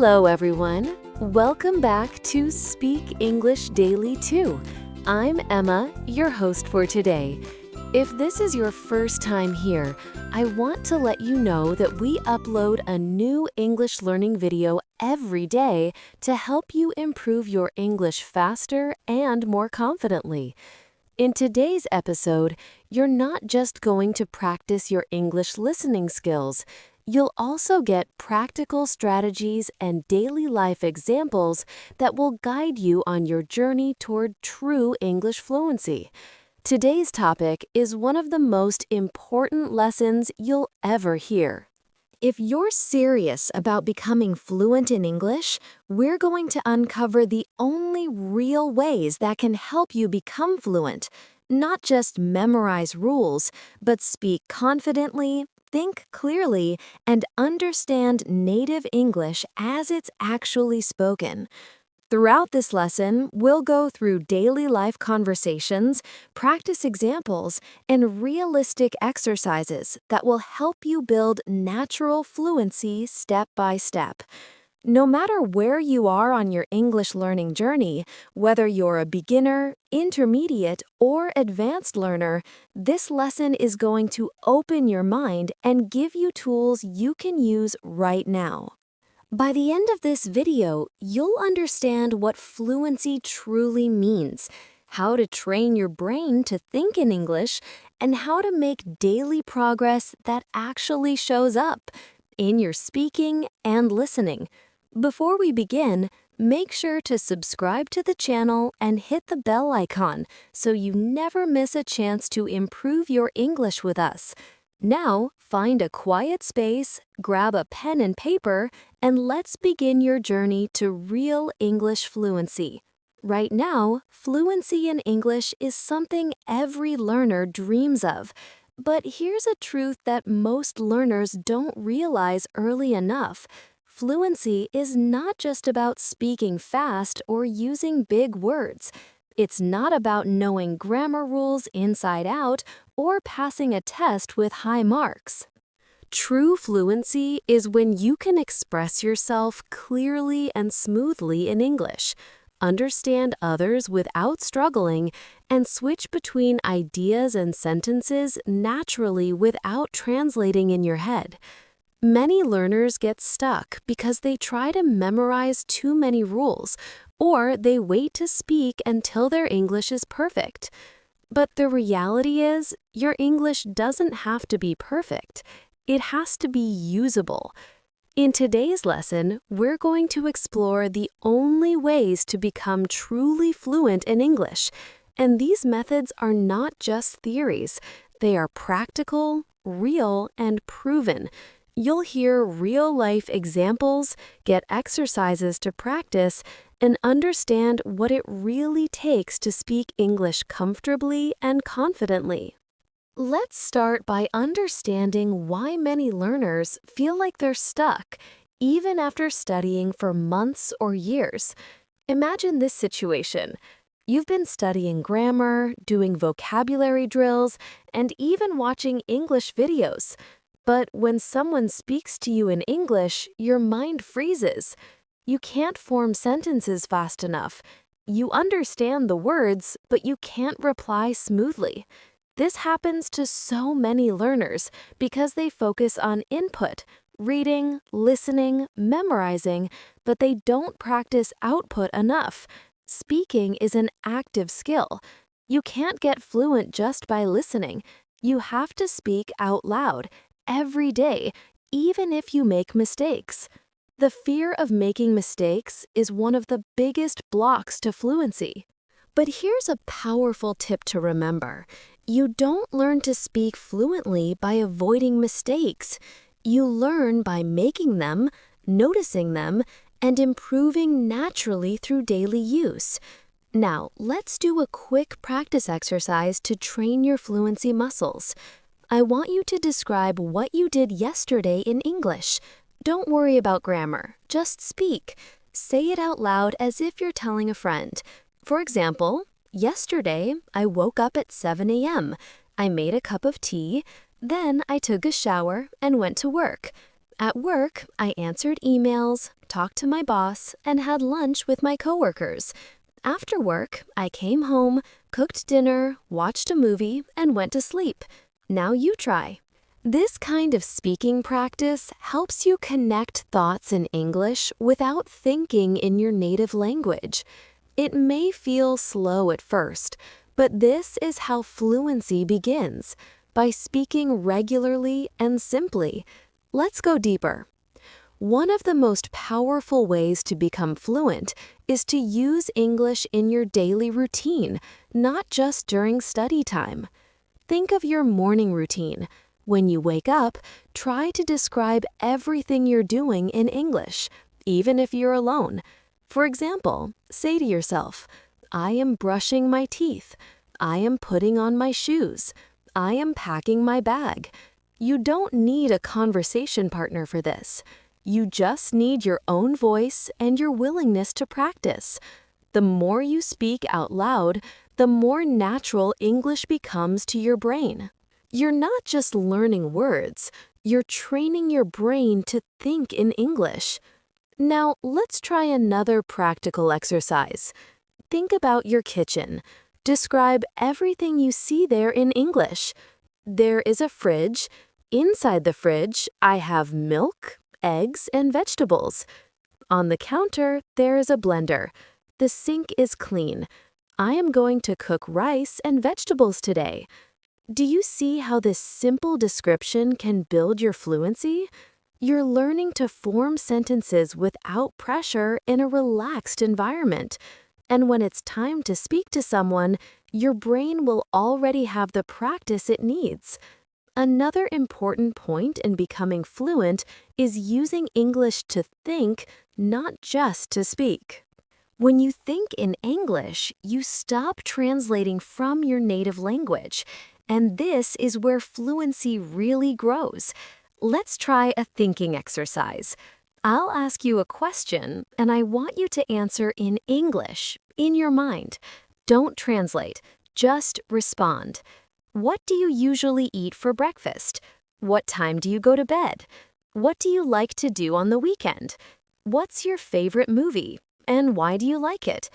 Hello, everyone. Welcome back to Speak English Daily 2. I'm Emma, your host for today. If this is your first time here, I want to let you know that we upload a new English learning video every day to help you improve your English faster and more confidently. In today's episode, you're not just going to practice your English listening skills. You'll also get practical strategies and daily life examples that will guide you on your journey toward true English fluency. Today's topic is one of the most important lessons you'll ever hear. If you're serious about becoming fluent in English, we're going to uncover the only real ways that can help you become fluent. Not just memorize rules, but speak confidently, think clearly, and understand native English as it's actually spoken. Throughout this lesson, we'll go through daily life conversations, practice examples, and realistic exercises that will help you build natural fluency step by step. No matter where you are on your English learning journey, whether you're a beginner, intermediate, or advanced learner, this lesson is going to open your mind and give you tools you can use right now. By the end of this video, you'll understand what fluency truly means, how to train your brain to think in English, and how to make daily progress that actually shows up in your speaking and listening. Before we begin, make sure to subscribe to the channel and hit the bell icon so you never miss a chance to improve your English with us. Now, find a quiet space, grab a pen and paper, and let's begin your journey to real English fluency. Right now, fluency in English is something every learner dreams of. But here's a truth that most learners don't realize early enough. Fluency is not just about speaking fast or using big words. It's not about knowing grammar rules inside out or passing a test with high marks. True fluency is when you can express yourself clearly and smoothly in English, understand others without struggling, and switch between ideas and sentences naturally without translating in your head. Many learners get stuck because they try to memorize too many rules, or they wait to speak until their English is perfect. But the reality is, your English doesn't have to be perfect. It has to be usable. In today's lesson, we're going to explore the only ways to become truly fluent in English. And these methods are not just theories. They are practical, real, and proven. You'll hear real-life examples, get exercises to practice, and understand what it really takes to speak English comfortably and confidently. Let's start by understanding why many learners feel like they're stuck, even after studying for months or years. Imagine this situation. You've been studying grammar, doing vocabulary drills, and even watching English videos. But when someone speaks to you in English, your mind freezes. You can't form sentences fast enough. You understand the words, but you can't reply smoothly. This happens to so many learners because they focus on input, reading, listening, memorizing, but they don't practice output enough. Speaking is an active skill. You can't get fluent just by listening. You have to speak out loud every day, even if you make mistakes. The fear of making mistakes is one of the biggest blocks to fluency. But here's a powerful tip to remember. You don't learn to speak fluently by avoiding mistakes. You learn by making them, noticing them, and improving naturally through daily use. Now, let's do a quick practice exercise to train your fluency muscles. I want you to describe what you did yesterday in English. Don't worry about grammar, just speak. Say it out loud as if you're telling a friend. For example, yesterday I woke up at 7 a.m. I made a cup of tea, then I took a shower and went to work. At work, I answered emails, talked to my boss, and had lunch with my coworkers. After work, I came home, cooked dinner, watched a movie, and went to sleep. Now you try. This kind of speaking practice helps you connect thoughts in English without thinking in your native language. It may feel slow at first, but this is how fluency begins, by speaking regularly and simply. Let's go deeper. One of the most powerful ways to become fluent is to use English in your daily routine, not just during study time. Think of your morning routine. When you wake up, try to describe everything you're doing in English, even if you're alone. For example, say to yourself, I am brushing my teeth. I am putting on my shoes. I am packing my bag. You don't need a conversation partner for this. You just need your own voice and your willingness to practice. The more you speak out loud, the more natural English becomes to your brain. You're not just learning words, you're training your brain to think in English. Now, let's try another practical exercise. Think about your kitchen. Describe everything you see there in English. There is a fridge. Inside the fridge, I have milk, eggs, and vegetables. On the counter, there is a blender. The sink is clean. I am going to cook rice and vegetables today. Do you see how this simple description can build your fluency? You're learning to form sentences without pressure in a relaxed environment. And when it's time to speak to someone, your brain will already have the practice it needs. Another important point in becoming fluent is using English to think, not just to speak. When you think in English, you stop translating from your native language. And this is where fluency really grows. Let's try a thinking exercise. I'll ask you a question, and I want you to answer in English, in your mind. Don't translate, just respond. What do you usually eat for breakfast? What time do you go to bed? What do you like to do on the weekend? What's your favorite movie, and why do you like it?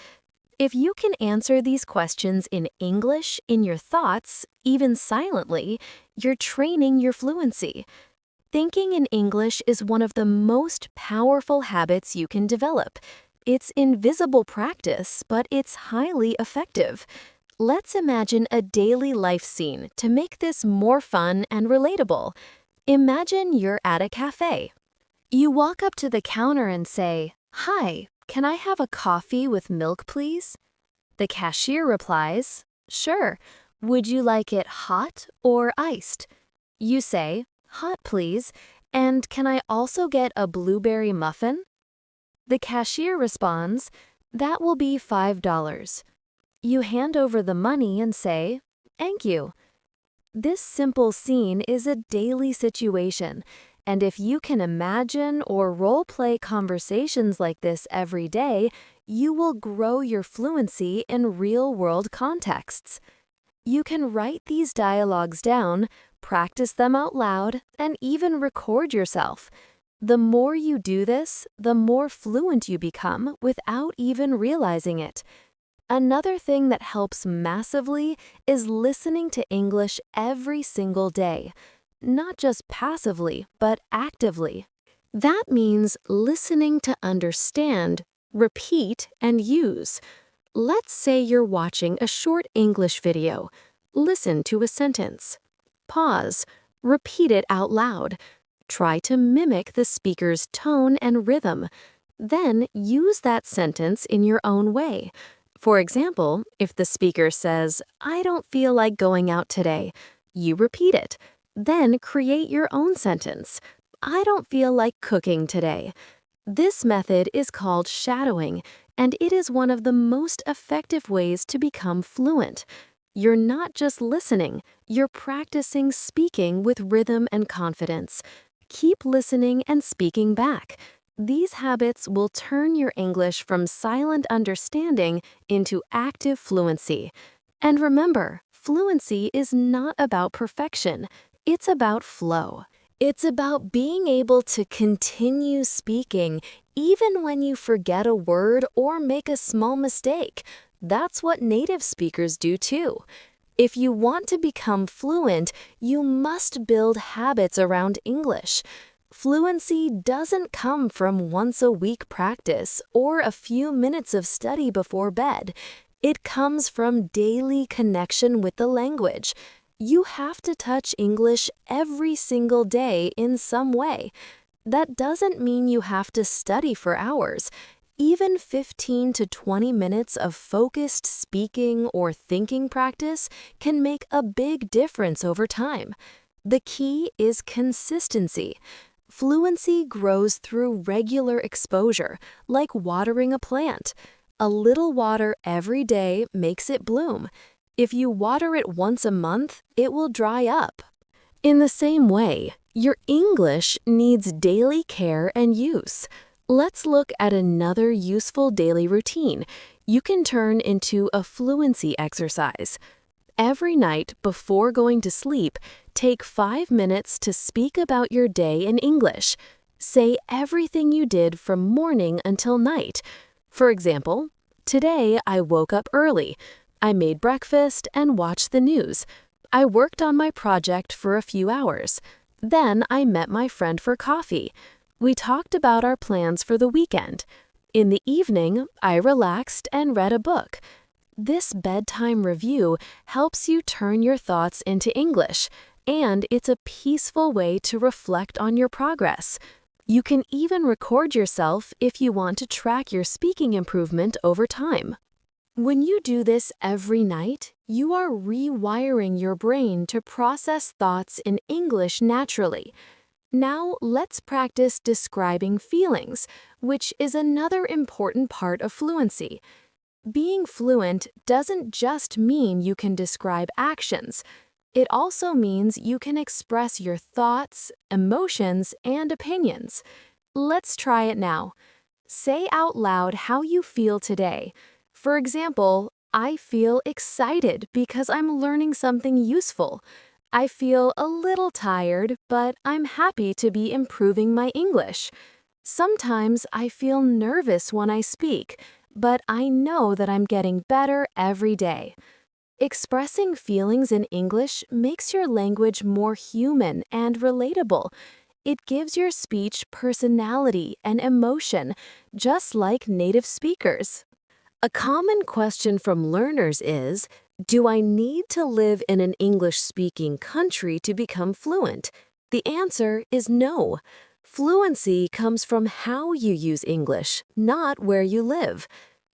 If you can answer these questions in English, in your thoughts, even silently, you're training your fluency. Thinking in English is one of the most powerful habits you can develop. It's invisible practice, but it's highly effective. Let's imagine a daily life scene to make this more fun and relatable. Imagine you're at a cafe. You walk up to the counter and say, "Hi, can I have a coffee with milk, please?" The cashier replies, "Sure. Would you like it hot or iced?" You say, "Hot, please. And can I also get a blueberry muffin?" The cashier responds, "That will be $5. You hand over the money and say, "Thank you." This simple scene is a daily situation, and if you can imagine or role-play conversations like this every day, you will grow your fluency in real-world contexts. You can write these dialogues down, practice them out loud, and even record yourself. The more you do this, the more fluent you become without even realizing it. Another thing that helps massively is listening to English every single day. Not just passively, but actively. That means listening to understand, repeat, and use. Let's say you're watching a short English video. Listen to a sentence. Pause. Repeat it out loud. Try to mimic the speaker's tone and rhythm. Then use that sentence in your own way. For example, if the speaker says, "I don't feel like going out today," you repeat it. Then create your own sentence. "I don't feel like cooking today." This method is called shadowing, and it is one of the most effective ways to become fluent. You're not just listening, you're practicing speaking with rhythm and confidence. Keep listening and speaking back. These habits will turn your English from silent understanding into active fluency. And remember, fluency is not about perfection. It's about flow. It's about being able to continue speaking even when you forget a word or make a small mistake. That's what native speakers do too. If you want to become fluent, you must build habits around English. Fluency doesn't come from once-a-week practice or a few minutes of study before bed. It comes from daily connection with the language. You have to touch English every single day in some way. That doesn't mean you have to study for hours. Even 15 to 20 minutes of focused speaking or thinking practice can make a big difference over time. The key is consistency. Fluency grows through regular exposure, like watering a plant. A little water every day makes it bloom. If you water it once a month, it will dry up. In the same way, your English needs daily care and use. Let's look at another useful daily routine you can turn into a fluency exercise. Every night before going to sleep, take 5 minutes to speak about your day in English. Say everything you did from morning until night. For example, today I woke up early. I made breakfast and watched the news. I worked on my project for a few hours. Then I met my friend for coffee. We talked about our plans for the weekend. In the evening, I relaxed and read a book. This bedtime review helps you turn your thoughts into English, and it's a peaceful way to reflect on your progress. You can even record yourself if you want to track your speaking improvement over time. When you do this every night, you are rewiring your brain to process thoughts in English naturally. Now let's practice describing feelings, which is another important part of fluency. Being fluent doesn't just mean you can describe actions. It also means you can express your thoughts, emotions, and opinions. Let's try it now. Say out loud how you feel today. For example, I feel excited because I'm learning something useful. I feel a little tired, but I'm happy to be improving my English. Sometimes I feel nervous when I speak, but I know that I'm getting better every day. Expressing feelings in English makes your language more human and relatable. It gives your speech personality and emotion, just like native speakers. A common question from learners is, do I need to live in an English-speaking country to become fluent? The answer is no. Fluency comes from how you use English, not where you live.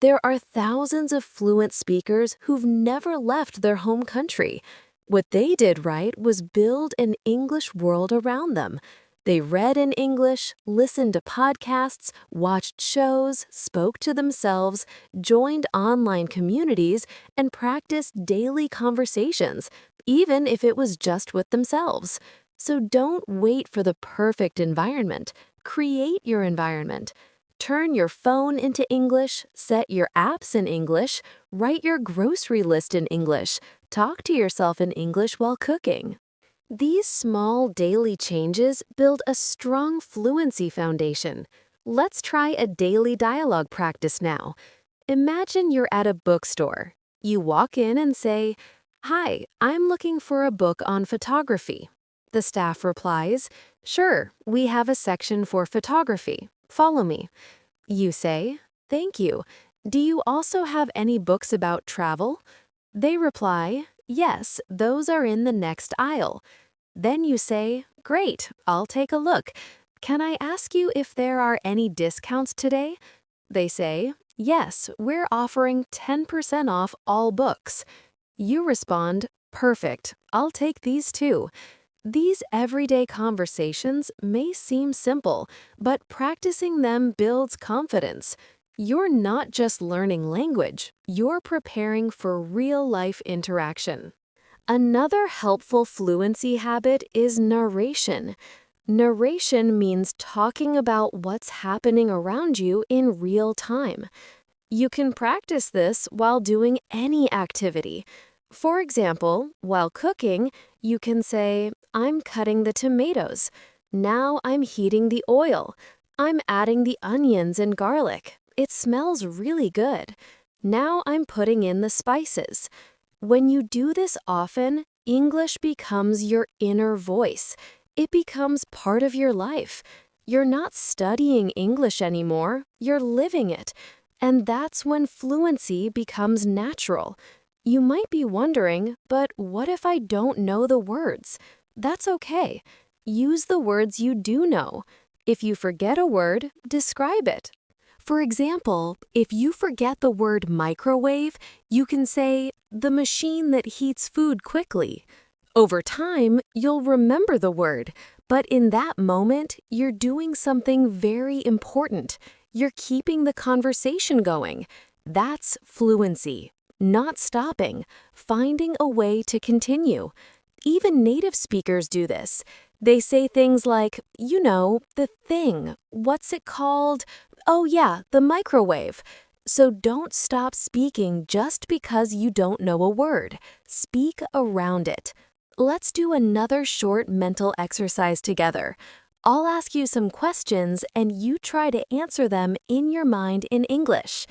There are thousands of fluent speakers who've never left their home country. What they did right was build an English world around them. They read in English, listened to podcasts, watched shows, spoke to themselves, joined online communities, and practiced daily conversations, even if it was just with themselves. So don't wait for the perfect environment. Create your environment. Turn your phone into English, set your apps in English, write your grocery list in English, talk to yourself in English while cooking. These small daily changes build a strong fluency foundation. Let's try a daily dialogue practice now. Imagine you're at a bookstore. You walk in and say, "Hi, I'm looking for a book on photography." The staff replies, "Sure, we have a section for photography. Follow me." You say, "Thank you. Do you also have any books about travel?" They reply, "Yes, those are in the next aisle." Then you say, "Great, I'll take a look. Can I ask you if there are any discounts today?" They say, "Yes, we're offering 10% off all books." You respond, "Perfect, I'll take these too." These everyday conversations may seem simple, but practicing them builds confidence. You're not just learning language, you're preparing for real-life interaction. Another helpful fluency habit is narration. Narration means talking about what's happening around you in real time. You can practice this while doing any activity. For example, while cooking, you can say, "I'm cutting the tomatoes." Now I'm heating the oil. I'm adding the onions and garlic. It smells really good. Now I'm putting in the spices. When you do this often, English becomes your inner voice. It becomes part of your life. You're not studying English anymore, you're living it. And that's when fluency becomes natural. You might be wondering, but what if I don't know the words? That's okay. Use the words you do know. If you forget a word, describe it. For example, if you forget the word microwave, you can say, the machine that heats food quickly. Over time, you'll remember the word, but in that moment, you're doing something very important. You're keeping the conversation going. That's fluency, not stopping, finding a way to continue. Even native speakers do this. They say things like, the thing, what's it called? Oh yeah, the microwave. So don't stop speaking just because you don't know a word. Speak around it. Let's do another short mental exercise together. I'll ask you some questions and you try to answer them in your mind in English.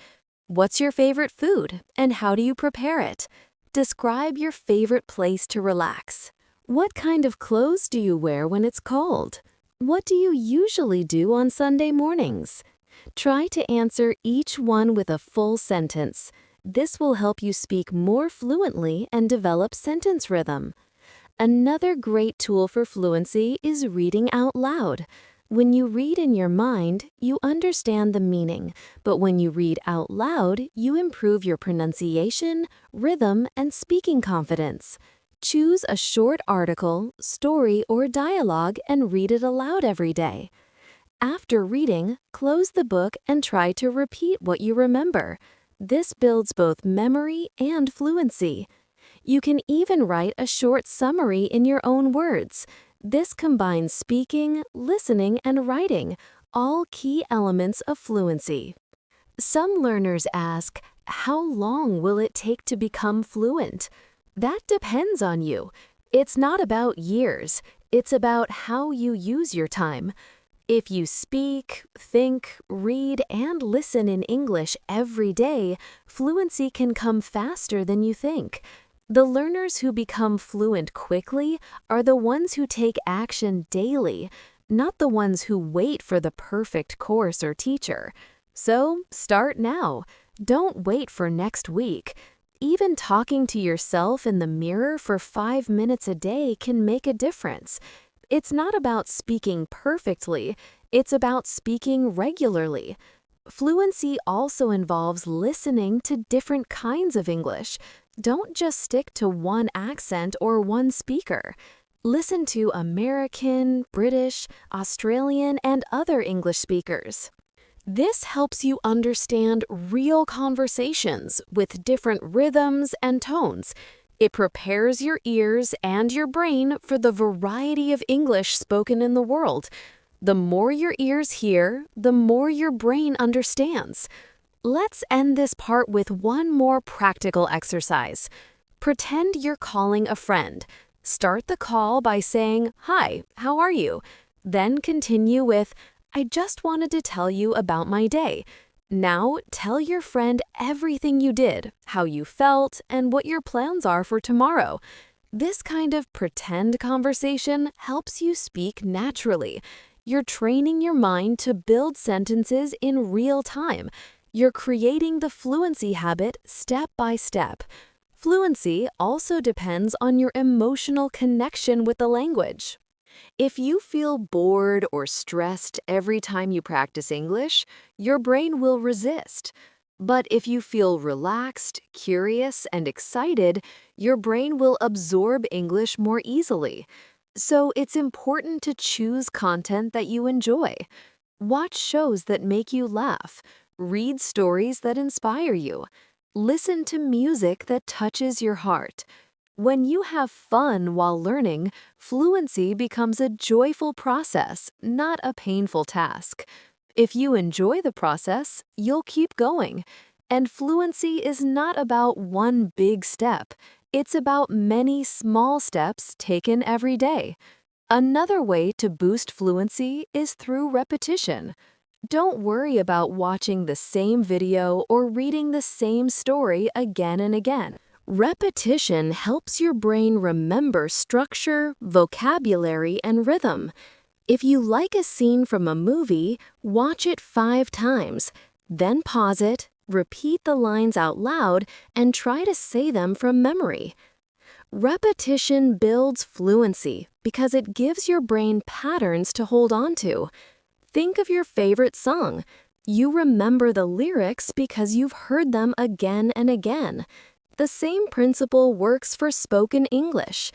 What's your favorite food and how do you prepare it? Describe your favorite place to relax. What kind of clothes do you wear when it's cold? What do you usually do on Sunday mornings? Try to answer each one with a full sentence. This will help you speak more fluently and develop sentence rhythm. Another great tool for fluency is reading out loud. When you read in your mind, you understand the meaning, but when you read out loud, you improve your pronunciation, rhythm, and speaking confidence. Choose a short article, story, or dialogue and read it aloud every day. After reading, close the book and try to repeat what you remember. This builds both memory and fluency. You can even write a short summary in your own words. This combines speaking, listening, and writing, all key elements of fluency. Some learners ask, how long will it take to become fluent? That depends on you. It's not about years. It's about how you use your time. If you speak, think, read, and listen in English every day, fluency can come faster than you think. The learners who become fluent quickly are the ones who take action daily, not the ones who wait for the perfect course or teacher. So, start now. Don't wait for next week. Even talking to yourself in the mirror for 5 minutes a day can make a difference. It's not about speaking perfectly, it's about speaking regularly. Fluency also involves listening to different kinds of English. Don't just stick to one accent or one speaker. Listen to American, British, Australian, and other English speakers. This helps you understand real conversations with different rhythms and tones. It prepares your ears and your brain for the variety of English spoken in the world. The more your ears hear, the more your brain understands. Let's end this part with one more practical exercise. Pretend you're calling a friend. Start the call by saying, "Hi, how are you?" Then continue with, "I just wanted to tell you about my day." Now, tell your friend everything you did, how you felt, and what your plans are for tomorrow. This kind of pretend conversation helps you speak naturally. You're training your mind to build sentences in real time. You're creating the fluency habit step by step. Fluency also depends on your emotional connection with the language. If you feel bored or stressed every time you practice English, your brain will resist. But if you feel relaxed, curious, and excited, your brain will absorb English more easily. So it's important to choose content that you enjoy. Watch shows that make you laugh. Read stories that inspire you. Listen to music that touches your heart. When you have fun while learning, fluency becomes a joyful process, not a painful task. If you enjoy the process, you'll keep going. And fluency is not about one big step. It's about many small steps taken every day. Another way to boost fluency is through repetition. Don't worry about watching the same video or reading the same story again and again. Repetition helps your brain remember structure, vocabulary, and rhythm. If you like a scene from a movie, watch it 5 times, then pause it, repeat the lines out loud, and try to say them from memory. Repetition builds fluency because it gives your brain patterns to hold on to. Think of your favorite song. You remember the lyrics because you've heard them again and again. The same principle works for spoken English.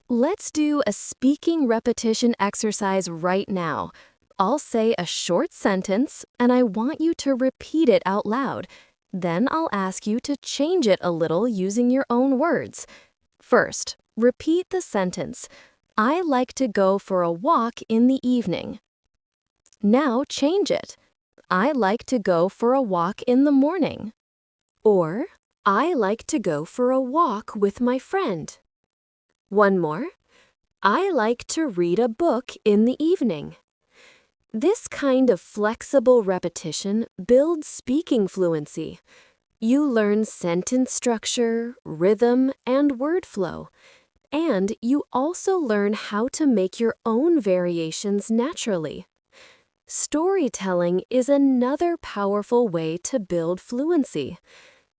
Let's do a speaking repetition exercise right now. I'll say a short sentence, and I want you to repeat it out loud. Then I'll ask you to change it a little using your own words. First, repeat the sentence, I like to go for a walk in the evening. Now change it. I like to go for a walk in the morning. Or, I like to go for a walk with my friend. One more. I like to read a book in the evening. This kind of flexible repetition builds speaking fluency. You learn sentence structure, rhythm, and word flow. And you also learn how to make your own variations naturally. Storytelling is another powerful way to build fluency.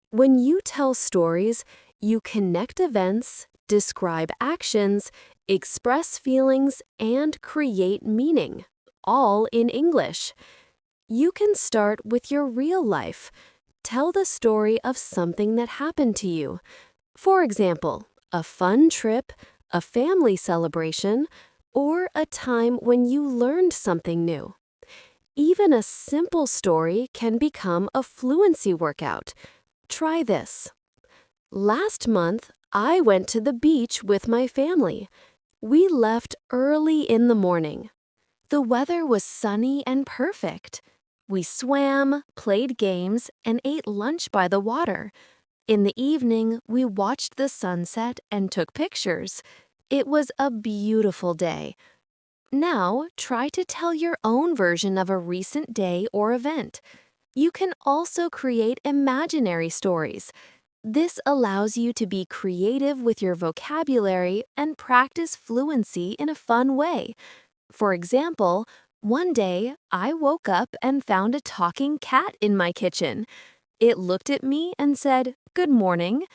When you tell stories, you connect events, describe actions, express feelings, and create meaning, all in English. You can start with your real life. Tell the story of something that happened to you. For example, a fun trip, a family celebration, or a time when you learned something new. Even a simple story can become a fluency workout. Try this. Last month, I went to the beach with my family. We left early in the morning. The weather was sunny and perfect. We swam, played games, and ate lunch by the water. In the evening, we watched the sunset and took pictures. It was a beautiful day. Now, try to tell your own version of a recent day or event. You can also create imaginary stories. This allows you to be creative with your vocabulary and practice fluency in a fun way. For example, one day I woke up and found a talking cat in my kitchen. It looked at me and said, "Good morning."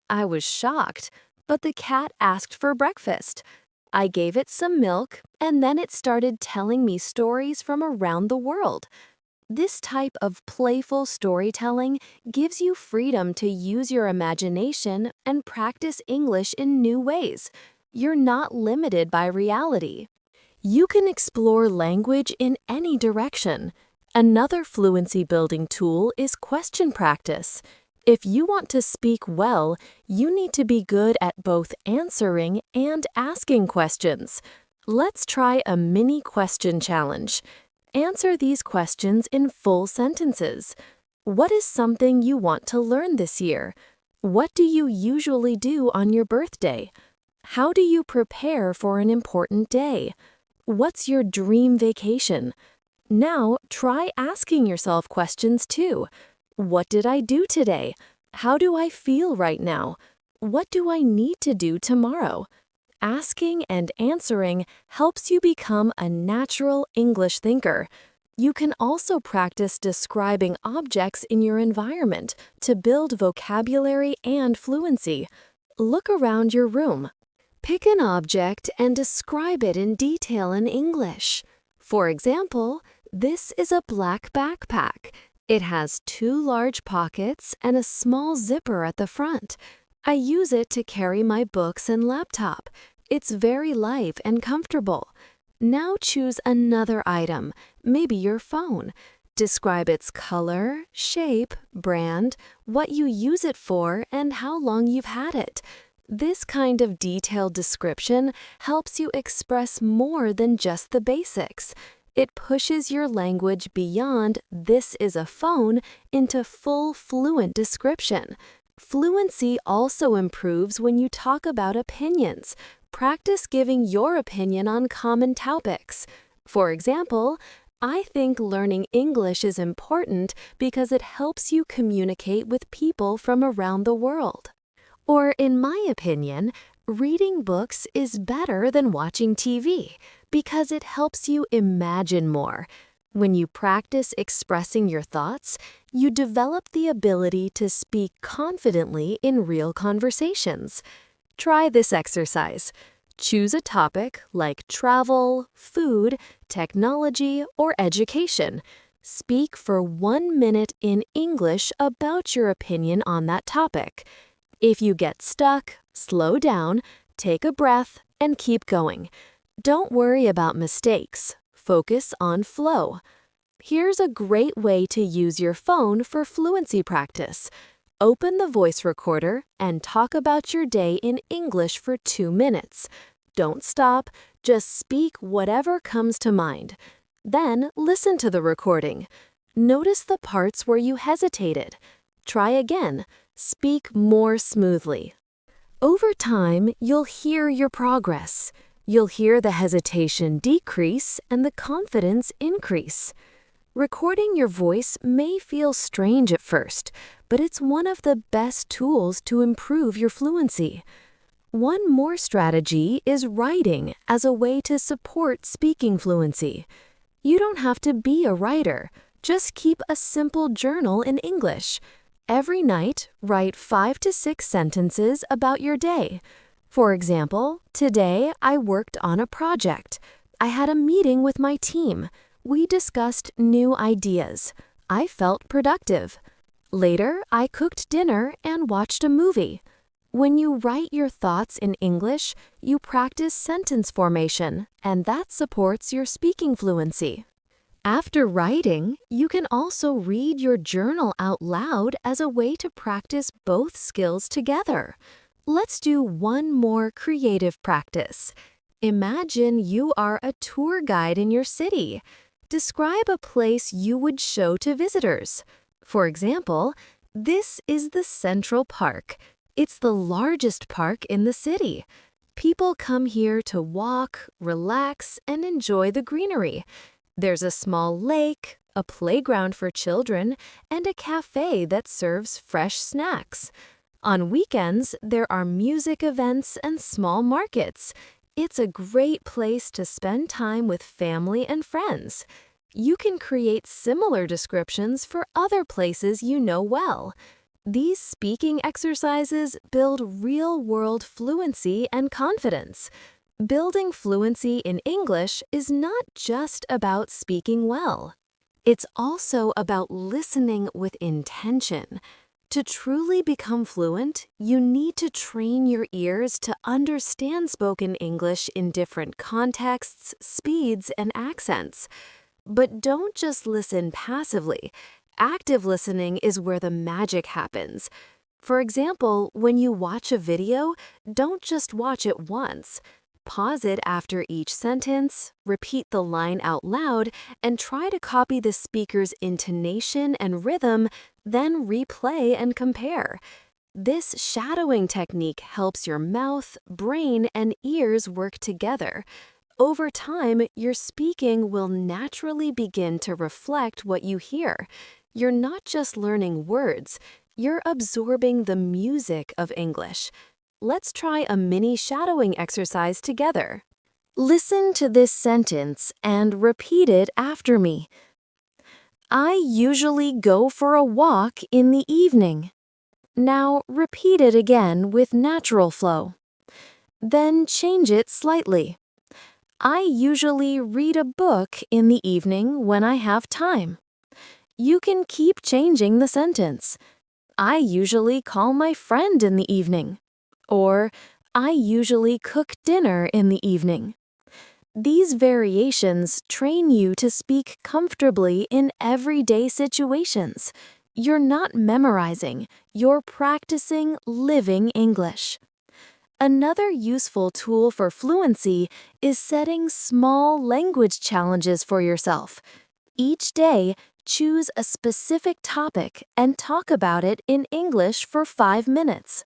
I was shocked, but the cat asked for breakfast. I gave it some milk, and then it started telling me stories from around the world. This type of playful storytelling gives you freedom to use your imagination and practice English in new ways. You're not limited by reality. You can explore language in any direction. Another fluency-building tool is question practice. If you want to speak well, you need to be good at both answering and asking questions. Let's try a mini question challenge. Answer these questions in full sentences. What is something you want to learn this year? What do you usually do on your birthday? How do you prepare for an important day? What's your dream vacation? Now, try asking yourself questions too. What did I do today? How do I feel right now? What do I need to do tomorrow? Asking and answering helps you become a natural English thinker. You can also practice describing objects in your environment to build vocabulary and fluency. Look around your room. Pick an object and describe it in detail in English. For example, this is a black backpack. It has 2 large pockets and a small zipper at the front. I use it to carry my books and laptop. It's very light and comfortable. Now choose another item, maybe your phone. Describe its color, shape, brand, what you use it for, and how long you've had it. This kind of detailed description helps you express more than just the basics. It pushes your language beyond "this is a phone" into full, fluent description. Fluency also improves when you talk about opinions. practice giving your opinion on common topics. For example, I think learning English is important because it helps you communicate with people from around the world. Or, in my opinion, reading books is better than watching TV because it helps you imagine more. When you practice expressing your thoughts, you develop the ability to speak confidently in real conversations. Try this exercise. Choose a topic like travel, food, technology, or education. Speak for 1 minute in English about your opinion on that topic. If you get stuck, slow down, take a breath, and keep going. Don't worry about mistakes. Focus on flow. Here's a great way to use your phone for fluency practice. Open the voice recorder and talk about your day in English for 2 minutes. Don't stop, just speak whatever comes to mind. Then listen to the recording. Notice the parts where you hesitated. Try again. Speak more smoothly. Over time, you'll hear your progress. You'll hear the hesitation decrease and the confidence increase. Recording your voice may feel strange at first, but it's one of the best tools to improve your fluency. One more strategy is writing as a way to support speaking fluency. You don't have to be a writer. Just keep a simple journal in English. Every night, write 5 to 6 sentences about your day. For example, today I worked on a project. I had a meeting with my team. We discussed new ideas. I felt productive. Later, I cooked dinner and watched a movie. When you write your thoughts in English, you practice sentence formation, and that supports your speaking fluency. After writing, you can also read your journal out loud as a way to practice both skills together. Let's do one more creative practice. Imagine you are a tour guide in your city. Describe a place you would show to visitors. For example, this is the Central Park. It's the largest park in the city. People come here to walk, relax, and enjoy the greenery. There's a small lake, a playground for children, and a cafe that serves fresh snacks. On weekends, there are music events and small markets. It's a great place to spend time with family and friends. You can create similar descriptions for other places you know well. These speaking exercises build real-world fluency and confidence. Building fluency in English is not just about speaking well. It's also about listening with intention. To truly become fluent, you need to train your ears to understand spoken English in different contexts, speeds, and accents. But don't just listen passively. Active listening is where the magic happens. For example, when you watch a video, don't just watch it once. Pause it after each sentence, repeat the line out loud, and try to copy the speaker's intonation and rhythm, then replay and compare. This shadowing technique helps your mouth, brain, and ears work together. Over time, your speaking will naturally begin to reflect what you hear. You're not just learning words, you're absorbing the music of English. Let's try a mini shadowing exercise together. Listen to this sentence and repeat it after me. I usually go for a walk in the evening. Now repeat it again with natural flow. Then change it slightly. I usually read a book in the evening when I have time. You can keep changing the sentence. I usually call my friend in the evening. Or, I usually cook dinner in the evening. These variations train you to speak comfortably in everyday situations. You're not memorizing, you're practicing living English. Another useful tool for fluency is setting small language challenges for yourself. Each day, choose a specific topic and talk about it in English for 5 minutes.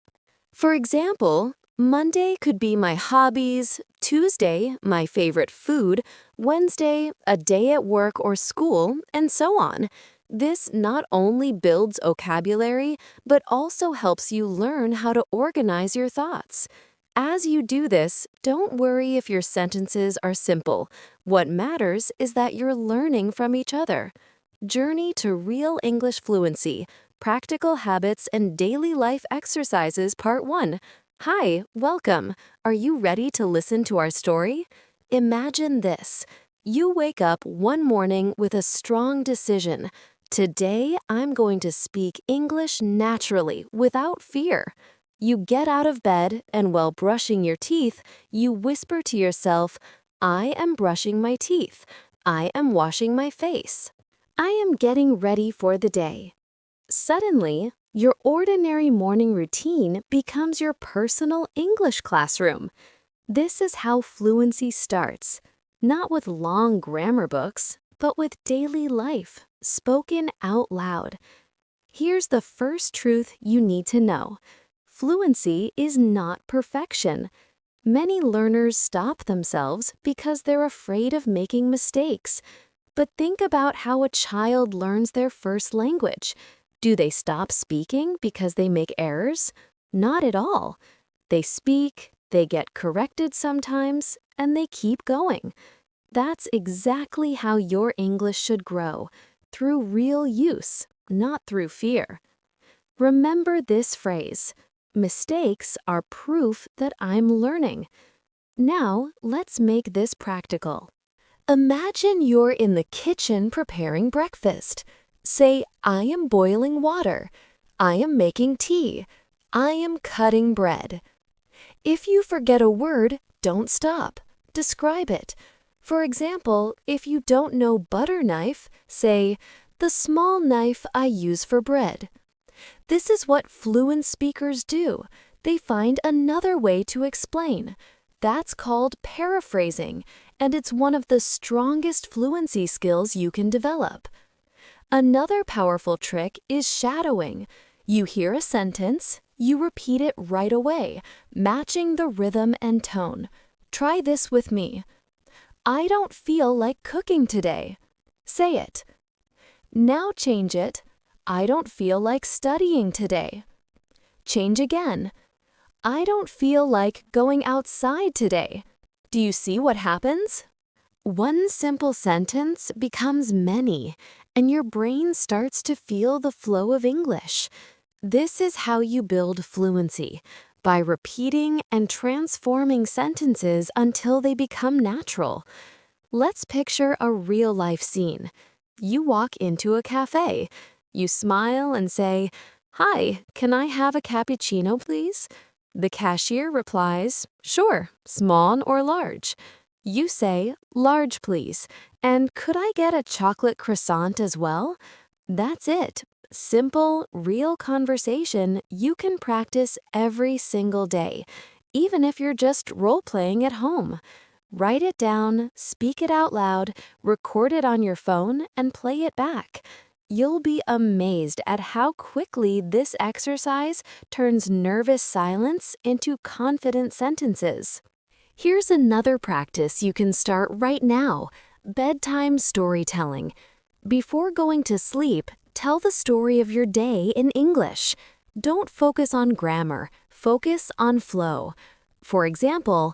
For example, Monday could be my hobbies, Tuesday, my favorite food, Wednesday, a day at work or school, and so on. This not only builds vocabulary, but also helps you learn how to organize your thoughts. As you do this, don't worry if your sentences are simple. What matters is that you're learning from each other. Journey to Real English Fluency, Practical Habits and Daily Life Exercises Part 1. Hi, welcome. Are you ready to listen to our story? Imagine this. You wake up one morning with a strong decision. Today, I'm going to speak English naturally, without fear. You get out of bed, and while brushing your teeth, you whisper to yourself, I am brushing my teeth. I am washing my face. I am getting ready for the day. Suddenly, your ordinary morning routine becomes your personal English classroom. This is how fluency starts, not with long grammar books, but with daily life, spoken out loud. Here's the first truth you need to know. Fluency is not perfection. Many learners stop themselves because they're afraid of making mistakes. But think about how a child learns their first language. Do they stop speaking because they make errors? Not at all. They speak, they get corrected sometimes, and they keep going. That's exactly how your English should grow, through real use, not through fear. Remember this phrase, mistakes are proof that I'm learning. Now, let's make this practical. Imagine you're in the kitchen preparing breakfast. Say, I am boiling water. I am making tea. I am cutting bread. If you forget a word, don't stop. Describe it. For example, if you don't know butter knife, say, the small knife I use for bread. This is what fluent speakers do. They find another way to explain. That's called paraphrasing, and it's one of the strongest fluency skills you can develop. Another powerful trick is shadowing. You hear a sentence, you repeat it right away, matching the rhythm and tone. Try this with me. I don't feel like cooking today. Say it. Now change it. I don't feel like studying today. Change again. I don't feel like going outside today. Do you see what happens? One simple sentence becomes many, and your brain starts to feel the flow of English. This is how you build fluency, by repeating and transforming sentences until they become natural. Let's picture a real-life scene. You walk into a cafe. You smile and say, Hi, can I have a cappuccino, please? The cashier replies, Sure, small or large. You say, Large, please, and could I get a chocolate croissant as well? That's it. Simple, real conversation you can practice every single day, even if you're just role-playing at home. Write it down, speak it out loud, record it on your phone, and play it back. You'll be amazed at how quickly this exercise turns nervous silence into confident sentences. Here's another practice you can start right now, bedtime storytelling. Before going to sleep, tell the story of your day in English. Don't focus on grammar, focus on flow. For example,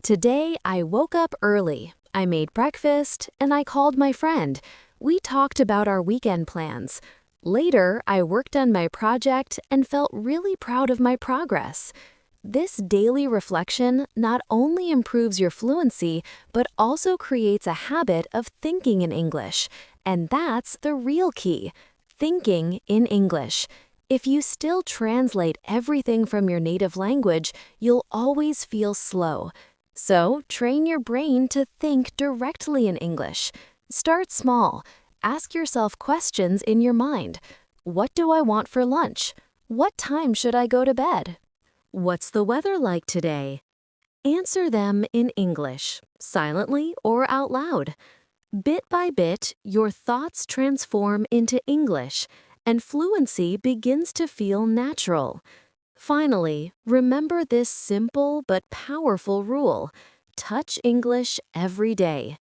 today I woke up early. I made breakfast, and I called my friend. We talked about our weekend plans. Later, I worked on my project and felt really proud of my progress. This daily reflection not only improves your fluency, but also creates a habit of thinking in English. And that's the real key, thinking in English. If you still translate everything from your native language, you'll always feel slow. So, train your brain to think directly in English. Start small. Ask yourself questions in your mind. What do I want for lunch? What time should I go to bed? What's the weather like today? Answer them in English, silently or out loud. Bit by bit, your thoughts transform into English, and fluency begins to feel natural. Finally, remember this simple but powerful rule. Touch English every day.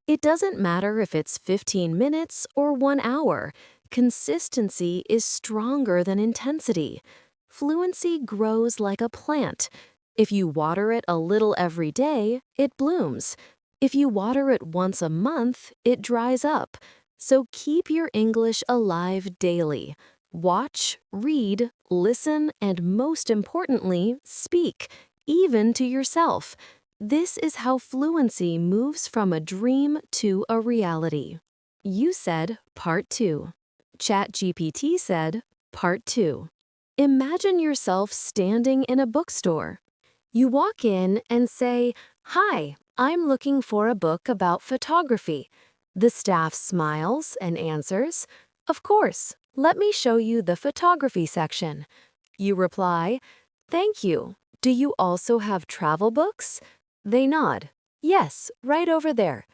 It doesn't matter if it's 15 minutes or 1 hour. Consistency is stronger than intensity. Fluency grows like a plant. If you water it a little every day, it blooms. If you water it once a month, it dries up. So keep your English alive daily. Watch, read, listen, and most importantly, speak, even to yourself. This is how fluency moves from a dream to a reality. You said Part 2. ChatGPT said Part 2. Imagine yourself standing in a bookstore. You walk in and say, "Hi, I'm looking for a book about photography." The staff smiles and answers, "Of course, let me show you the photography section." You reply, "Thank you. Do you also have travel books?" They nod, "Yes, right over there."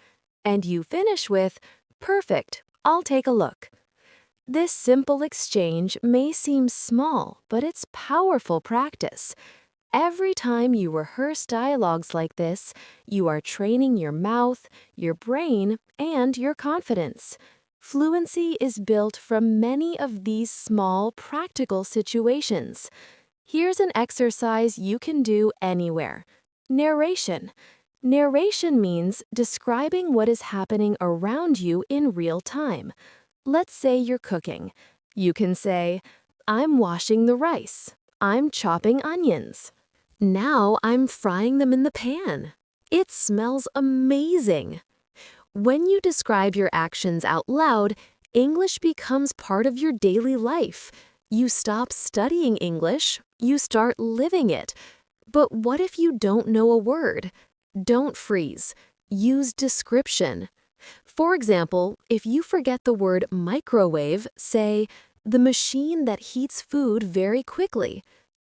And you finish with, "Perfect, I'll take a look." This simple exchange may seem small, but it's powerful practice. Every time you rehearse dialogues like this, you are training your mouth, your brain, and your confidence. Fluency is built from many of these small, practical situations. Here's an exercise you can do anywhere. Narration. Narration means describing what is happening around you in real time. Let's say you're cooking. You can say, "I'm washing the rice. I'm chopping onions. Now I'm frying them in the pan. It smells amazing." When you describe your actions out loud, English becomes part of your daily life. You stop studying English, you start living it. But what if you don't know a word? Don't freeze. Use description. For example, if you forget the word microwave, say, "The machine that heats food very quickly."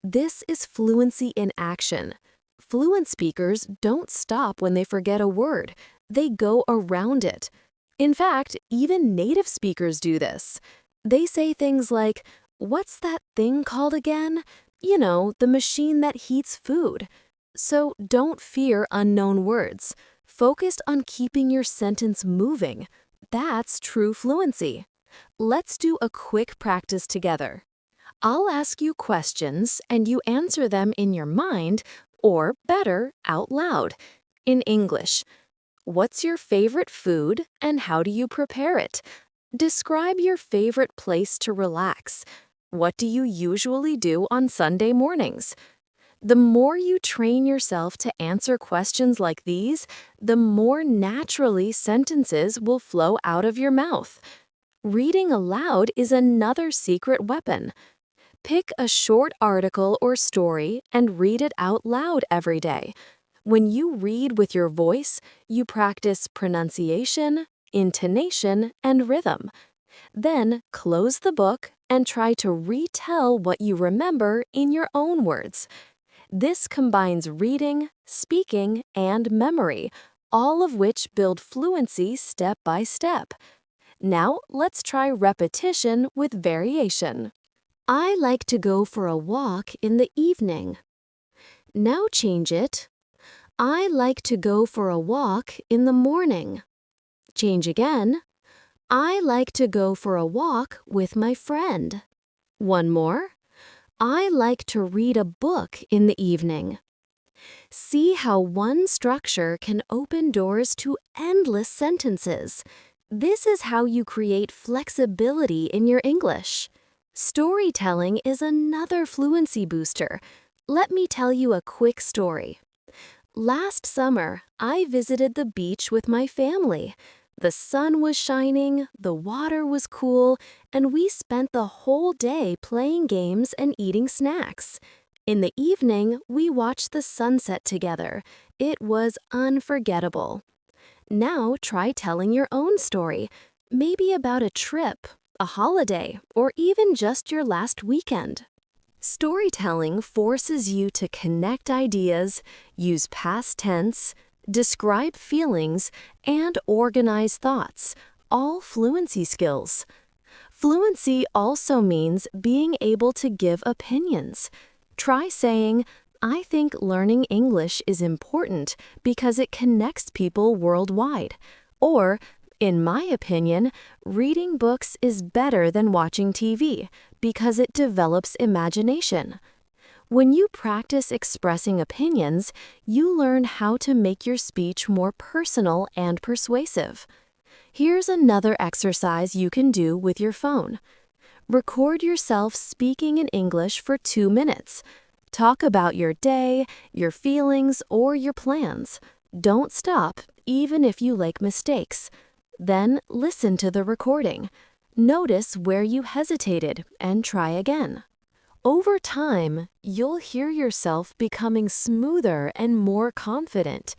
This is fluency in action. Fluent speakers don't stop when they forget a word. They go around it. In fact, even native speakers do this. They say things like, "What's that thing called again?" You know, the machine that heats food. So don't fear unknown words. Focus on keeping your sentence moving. That's true fluency. Let's do a quick practice together. I'll ask you questions and you answer them in your mind, or better, out loud. In English, what's your favorite food and how do you prepare it? Describe your favorite place to relax. What do you usually do on Sunday mornings? The more you train yourself to answer questions like these, the more naturally sentences will flow out of your mouth. Reading aloud is another secret weapon. Pick a short article or story and read it out loud every day. When you read with your voice, you practice pronunciation, intonation, and rhythm. Then close the book and try to retell what you remember in your own words. This combines reading, speaking, and memory, all of which build fluency step by step. Now let's try repetition with variation. I like to go for a walk in the evening. Now change it. I like to go for a walk in the morning. Change again. I like to go for a walk with my friend. One more. I like to read a book in the evening. See how one structure can open doors to endless sentences. This is how you create flexibility in your English. Storytelling is another fluency booster. Let me tell you a quick story. Last summer, I visited the beach with my family. The sun was shining, the water was cool, and we spent the whole day playing games and eating snacks. In the evening, we watched the sunset together. It was unforgettable. Now try telling your own story, maybe about a trip, a holiday, or even just your last weekend. Storytelling forces you to connect ideas, use past tense, describe feelings, and organize thoughts, all fluency skills. Fluency also means being able to give opinions. Try saying, I think learning English is important because it connects people worldwide. Or, in my opinion, reading books is better than watching TV because it develops imagination. When you practice expressing opinions, you learn how to make your speech more personal and persuasive. Here's another exercise you can do with your phone. Record yourself speaking in English for 2 minutes. Talk about your day, your feelings, or your plans. Don't stop, even if you make mistakes. Then listen to the recording. Notice where you hesitated and try again. Over time, you'll hear yourself becoming smoother and more confident.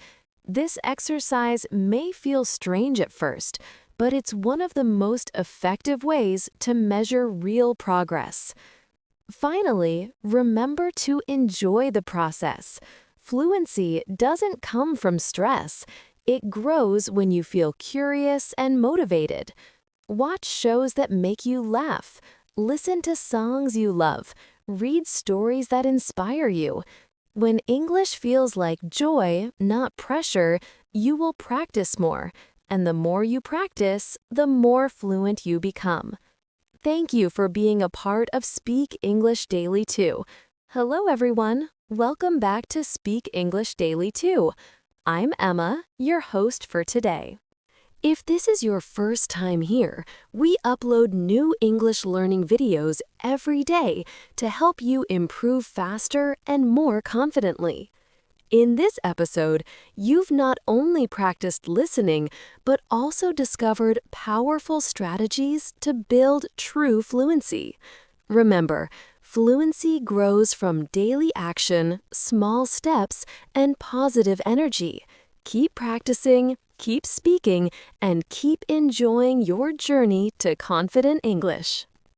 This exercise may feel strange at first, but it's one of the most effective ways to measure real progress. Finally, remember to enjoy the process. Fluency doesn't come from stress. It grows when you feel curious and motivated. Watch shows that make you laugh. Listen to songs you love. Read stories that inspire you. When English feels like joy, not pressure, you will practice more. And the more you practice, the more fluent you become. Thank you for being a part of Speak English Daily 2. Hello, everyone. Welcome back to Speak English Daily 2. I'm Emma, your host for today. If this is your first time here, we upload new English learning videos every day to help you improve faster and more confidently. In this episode, you've not only practiced listening, but also discovered powerful strategies to build true fluency. Remember, fluency grows from daily action, small steps, and positive energy. Keep practicing, keep speaking, and keep enjoying your journey to confident English.